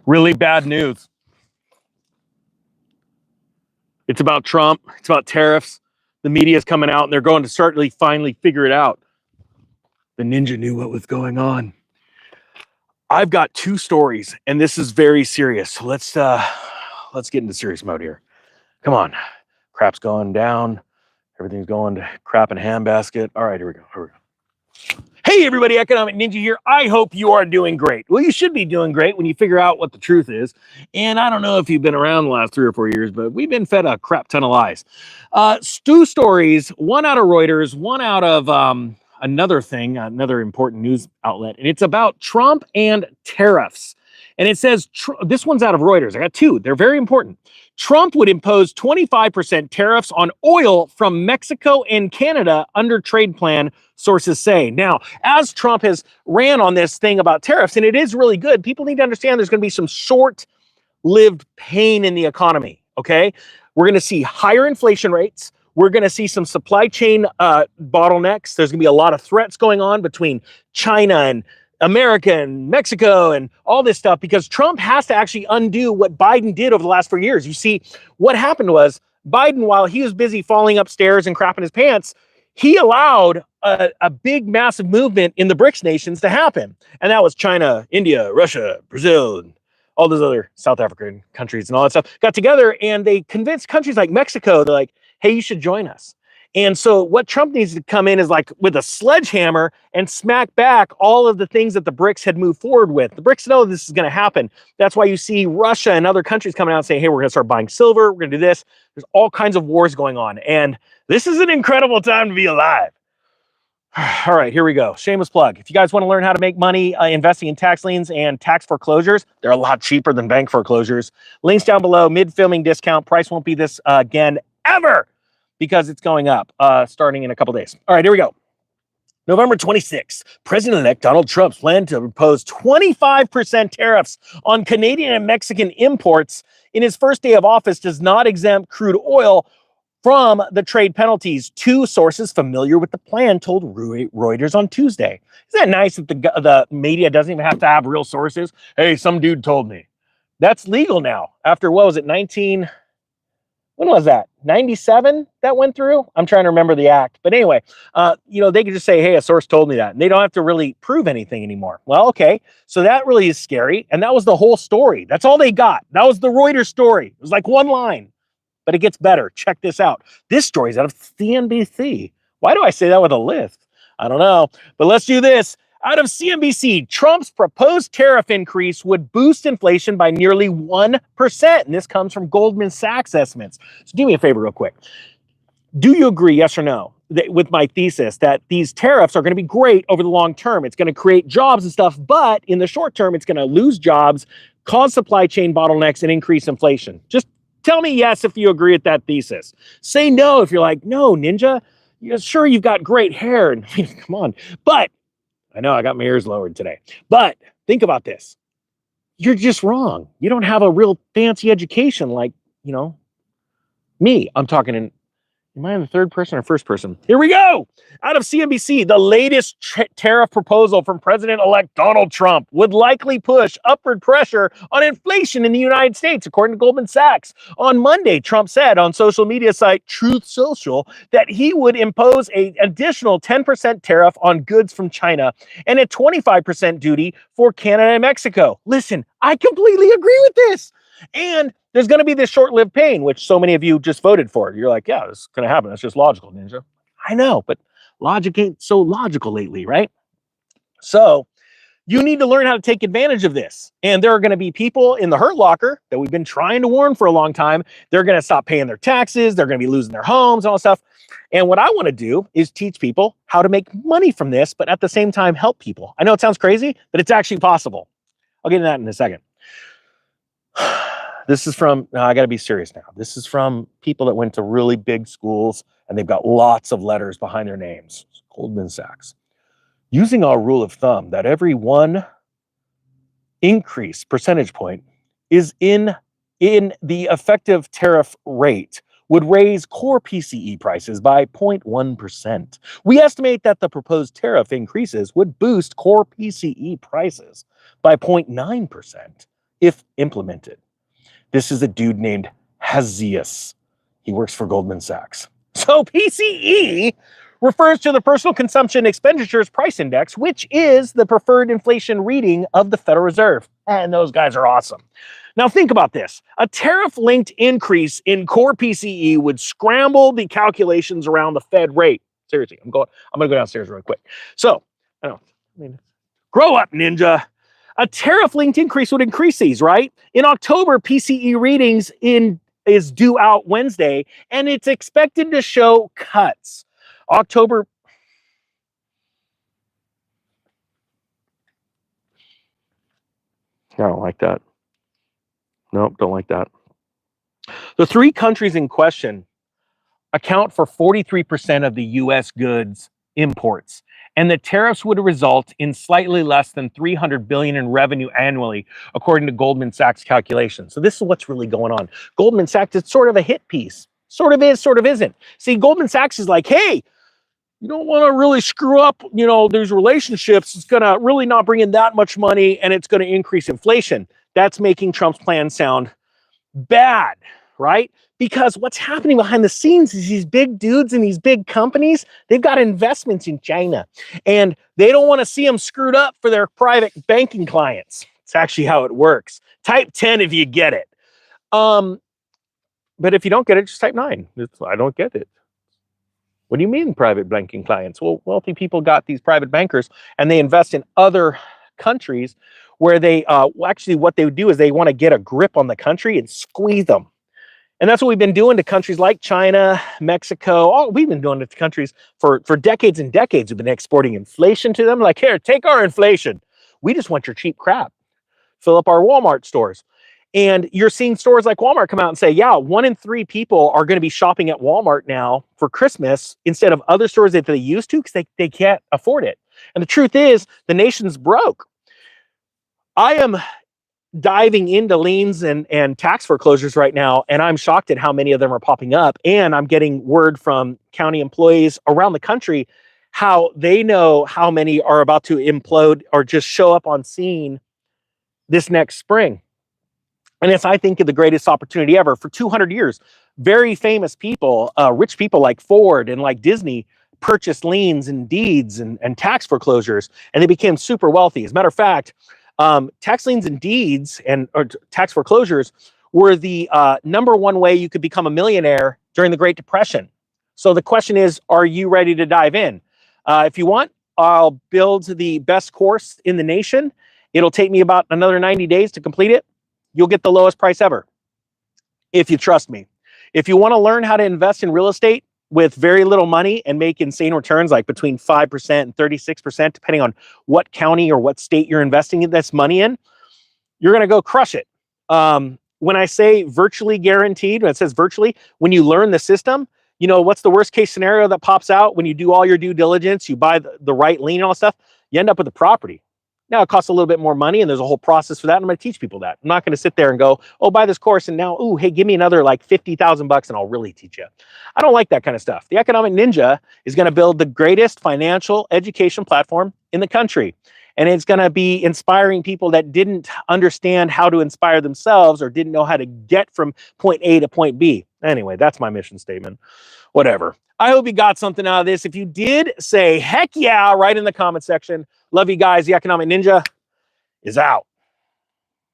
Really bad news. It's about Trump. It's about tariffs. The media is coming out and they're going to finally figure it out. The ninja knew what was going on. I've got two stories, and this is very serious. So let's get into serious mode here. Come on. Crap's going down. Everything's going to crap in a handbasket. All right, here we go. Hey everybody, Economic Ninja here. I hope you are doing great. Well, you should be doing great when you figure out what the truth is. And I don't know if you've been around the last 3 or 4 years, but we've been fed a crap ton of lies. Two stories, one out of Reuters, one out of another important news outlet. And it's about Trump and tariffs. And it says, this one's out of Reuters. I got two. They're very important. Trump would impose 25% tariffs on oil from Mexico and Canada under trade plan, sources say. Now, as Trump has ran on this thing about tariffs, and it is really good, people need to understand there's going to be some short-lived pain in the economy, okay? We're going to see higher inflation rates. We're going to see some supply chain bottlenecks. There's going to be a lot of threats going on between China and America and Mexico and all this stuff because Trump has to actually undo what Biden did over the last 4 years. You see, what happened was Biden, while he was busy falling upstairs and crapping his pants, he allowed a big, massive movement in the BRICS nations to happen. And that was China, India, Russia, Brazil, and all those other South African countries and all that stuff got together and they convinced countries like Mexico, they're like, hey, you should join us. And so what Trump needs to come in is like with a sledgehammer and smack back all of the things that the BRICS had moved forward with. The BRICS know this is going to happen. That's why you see Russia and other countries coming out and saying, hey, we're going to start buying silver. We're going to do this. There's all kinds of wars going on. And this is an incredible time to be alive. All right, here we go. Shameless plug. If you guys want to learn how to make money investing in tax liens and tax foreclosures, they're a lot cheaper than bank foreclosures. Links down below, mid-filming discount. Price won't be this again ever, because it's going up starting in a couple days. All right, here we go. November 26th, President-elect Donald Trump's plan to impose 25% tariffs on Canadian and Mexican imports in his first day of office does not exempt crude oil from the trade penalties. Two sources familiar with the plan told Reuters on Tuesday. Isn't that nice that the media doesn't even have to have real sources? Hey, some dude told me. That's legal now. After, what was it, when was that? 97 that went through? I'm trying to remember the act. But anyway, they could just say, hey, a source told me that. And they don't have to really prove anything anymore. Well, okay. So that really is scary. And that was the whole story. That's all they got. That was the Reuters story. It was like one line. But it gets better. Check this out. This story is out of CNBC. Why do I say that with a lisp? I don't know. But let's do this. Out of CNBC, Trump's proposed tariff increase would boost inflation by nearly 1%. And this comes from Goldman Sachs estimates. So do me a favor real quick. Do you agree, yes or no, with my thesis that these tariffs are going to be great over the long term? It's going to create jobs and stuff, but in the short term, it's going to lose jobs, cause supply chain bottlenecks, and increase inflation. Just tell me yes if you agree with that thesis. Say no if you're like, no, Ninja, sure, you've got great hair. And come on. But I know I got my ears lowered today, but think about this. You're just wrong. You don't have a real fancy education like, me. I'm talking in, am I in the third person or first person? Here we go. Out of CNBC, the latest tariff proposal from President-elect Donald Trump would likely push upward pressure on inflation in the United States, according to Goldman Sachs. On Monday, Trump said on social media site Truth Social that he would impose an additional 10% tariff on goods from China and a 25% duty for Canada and Mexico. Listen, I completely agree with this. And there's going to be this short-lived pain, which so many of you just voted for. You're like, yeah, this is going to happen. It's just logical, Ninja. I know, but logic ain't so logical lately, right? So you need to learn how to take advantage of this. And there are going to be people in the hurt locker that we've been trying to warn for a long time. They're going to stop paying their taxes. They're going to be losing their homes and all that stuff. And what I want to do is teach people how to make money from this, but at the same time, help people. I know it sounds crazy, but it's actually possible. I'll get into that in a second. This is from, I got to be serious now. This is from people that went to really big schools and they've got lots of letters behind their names. Goldman Sachs. Using our rule of thumb that every one increase percentage point is in the effective tariff rate would raise core PCE prices by 0.1%. We estimate that the proposed tariff increases would boost core PCE prices by 0.9%. if implemented. This is a dude named Hazias. He works for Goldman Sachs. So PCE refers to the Personal Consumption Expenditures Price Index, which is the preferred inflation reading of the Federal Reserve. And those guys are awesome. Now think about this. A tariff-linked increase in core PCE would scramble the calculations around the Fed rate. Seriously, I'm gonna go downstairs real quick. So, grow up, ninja. A tariff-linked increase would increase these, right? In October, PCE readings is due out Wednesday, and it's expected to show cuts. October. I don't like that. Nope, don't like that. The three countries in question account for 43% of the U.S. goods imports, and the tariffs would result in slightly less than $300 billion in revenue annually, according to Goldman Sachs calculations. So this is what's really going on. Goldman Sachs, it's sort of a hit piece. Sort of is, sort of isn't. See, Goldman Sachs is like, hey, you don't want to really screw up, these relationships. It's going to really not bring in that much money, and it's going to increase inflation. That's making Trump's plan sound bad, right? Because what's happening behind the scenes is these big dudes and these big companies, they've got investments in China, and they don't want to see them screwed up for their private banking clients. It's actually how it works. Type 10 if you get it. But if you don't get it, just type 9. I don't get it. What do you mean private banking clients? Well, wealthy people got these private bankers, and they invest in other countries where they actually what they would do is they want to get a grip on the country and squeeze them. And that's what we've been doing to countries like China, Mexico. We've been doing it to countries for decades and decades. We've been exporting inflation to them. Like, here, take our inflation. We just want your cheap crap. Fill up our Walmart stores. And you're seeing stores like Walmart come out and say, yeah, 1 in 3 people are going to be shopping at Walmart now for Christmas instead of other stores that they used to because they can't afford it. And the truth is, the nation's broke. I am diving into liens and tax foreclosures right now, and I'm shocked at how many of them are popping up. And I'm getting word from county employees around the country how they know how many are about to implode or just show up on scene this next spring. And it's, I think, the greatest opportunity ever. For 200 years, very famous people, rich people like Ford and like Disney, purchased liens and deeds and tax foreclosures, and they became super wealthy. As a matter of fact, tax liens and deeds or tax foreclosures were the number one way you could become a millionaire during the Great Depression. So the question is, are you ready to dive in? If you want, I'll build the best course in the nation. It'll take me about another 90 days to complete it. You'll get the lowest price ever, if you trust me. If you want to learn how to invest in real estate with very little money and make insane returns, like between 5% and 36%, depending on what county or what state you're investing this money in, you're going to go crush it. When I say virtually guaranteed, when it says virtually, when you learn the system, what's the worst case scenario that pops out when you do all your due diligence, you buy the right lien and all that stuff, you end up with a property. Now it costs a little bit more money, and there's a whole process for that. I'm going to teach people that. I'm not going to sit there and go, oh, buy this course, and now, ooh, hey, give me another like $50,000 and I'll really teach you. I don't like that kind of stuff. The Economic Ninja is going to build the greatest financial education platform in the country. And it's going to be inspiring people that didn't understand how to inspire themselves or didn't know how to get from point A to point B. Anyway, that's my mission statement. Whatever. I hope you got something out of this. If you did, say heck yeah right in the comment section. Love you guys. The Economic Ninja is out.